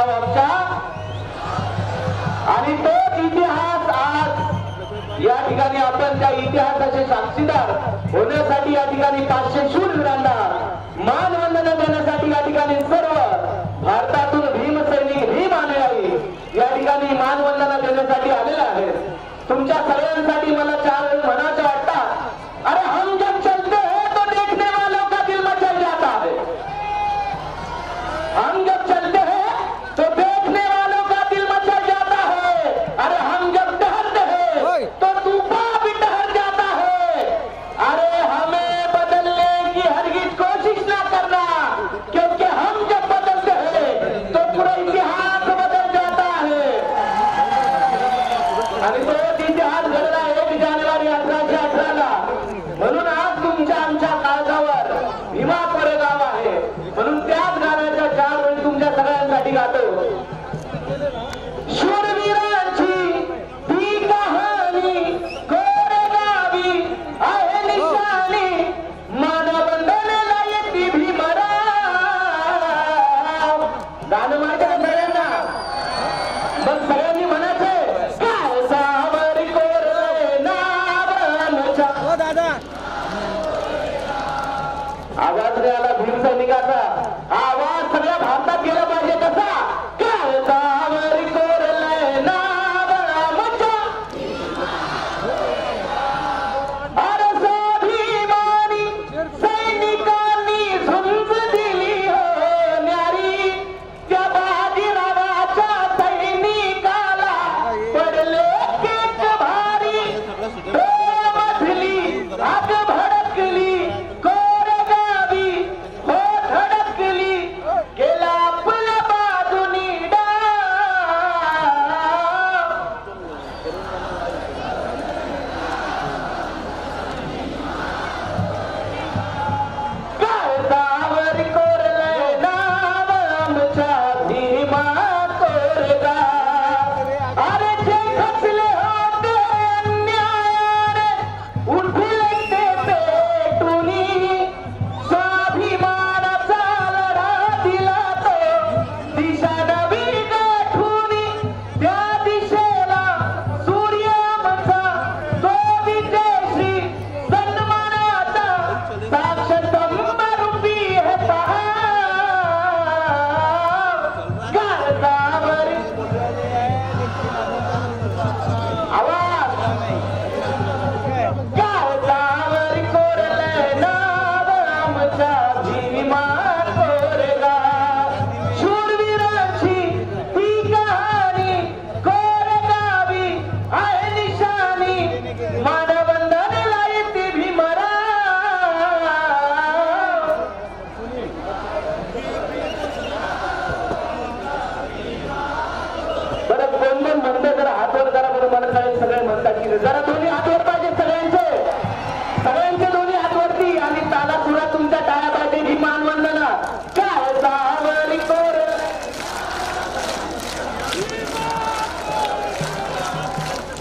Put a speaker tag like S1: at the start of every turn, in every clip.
S1: गाव आमच्या आणि तोच इतिहास आज या ठिकाणी आपण त्या इतिहासाचे साक्षीदार होण्यासाठी या ठिकाणी 500 शूरवीरांना मानवंदना देण्यासाठी या ठिकाणी सर्व भारतातून भीम सैनिक भीम अनुयायी या ठिकाणी मानवंदना देण्यासाठी आलेले आहेत। तुमच्या सगळ्यांसाठी मला 4 वेळ म्हणायचं वाटतं, अरे हम जब चलते हैं तो देखने वालों का दिल मचल जाता है। हम जब चलते हैं तो देखने वालों का दिल मचल जाता है। अरे हम जब टहलते हैं तो तूफान भी टहल जाता है। अरे हमें बदलने की हरगिज कोशिश ना करना, क्योंकि हम जब बदलते हैं तो पूरा इतिहास बदल जाता है। आणि तो इतिहास घडला 1 जानेवारी 1818 ला। म्हणून आज तुमच्या आमच्या काळजावर भीमा कोरेगाव आहे। म्हणून त्याच गाण्याच्या 4 वेळी तुमच्या सगळ्यांसाठी गातो। शूरवीरांची ती कहाणी कोरेगावी आहे निशाणी, मानवंदनेला येती भीमराव। गाणं माहिती आहे सगळ्यांना? मग सगळ्यांनी म्हणायचे काय सावरी कोरले नाव आमच्या।
S2: हो दादा,
S1: आवाज नाही आला भीम सैनिकाचा, हा आवाज सगळ्या भारतात गेला पाहिजे कसा? काय सावरी कोरले नाव आमच्या, अरे स्वाभिमानी सैनिकांनी झुंज दिली हो न्यारी, त्या बाजीरावाच्या सैनिकाला पडले केच भारी। मधली आग भडकली कोरेगावी हो धडकली, गेला आपल्या बाजूनी डाव। काय सावरी कोरले नाव आमच्या भीमा कोरेगाव। अरे जे खचले होते अन्यायाने उठले ते पेटूनी, स्वाभिमानाचा लढा दिला तो दिशा नवी गाठूनी। त्या दिशेला सूर्य आमचा तो विदेशी सन्मानाचा साक्ष स्तंभरूपी हे पहा। काय सावरी आवाज, काय सावरी कोरले नाव आमच्या भीमा कोरेगाव। शूरवीरांची ती कहाणी कोरेगावी आहे निशाणी, मानवंदनेला येती भीमराव। बरं कोण कोण म्हणते जरा हात वर करा बरं, मला कळेल सगळे म्हणतात की जरा दोन्ही हात वर पाहिजे सगळ्यांचे, सगळ्यांचे दोन्ही हात वरती आणि ताला सुरा तुमच्या टाळ्या पाहिजे ही मानवंदना। काय सावरी कोरले,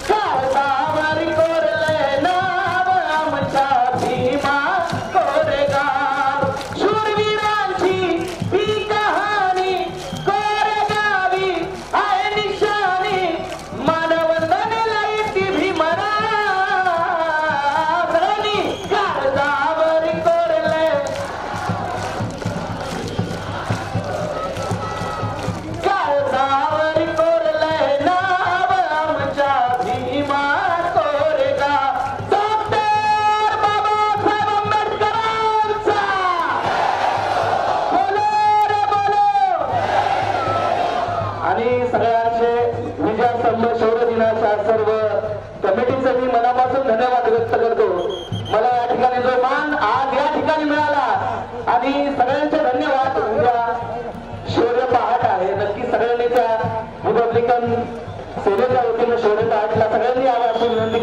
S1: काय सावरी कोरले नाव आमच्या भीमा कोरेगाव। शूरवीरांची ती कहाणी कोरेगावी आहे निशाणी, मानवंदनेला येती भीमराव। सगळ्यांनी काय सावरी कोरले, काय सावरी कोरले नाव आमच्या भीमा कोरेगाव। डॉक्टर बाबासाहेब आंबेडकरांचा बोलो रे बोलो। आणि सगळ्यांचे विजयास्तंभ शौर्य दिनाच्या सर्व कमिटीचे मी मनापासून धन्यवाद व्यक्त करतो। मला या ठिकाणी जो मान आज या ठिकाणी मिळाला आणि सगळ्यांचे धन्यवाद। उद्या शौर्य पहाट आहे, नक्की सगळ्यांनी त्या रिपब्लिकन सेनेच्या वतीनं शौर्य पहाटला सगळ्यांनी यावं अशी विनंती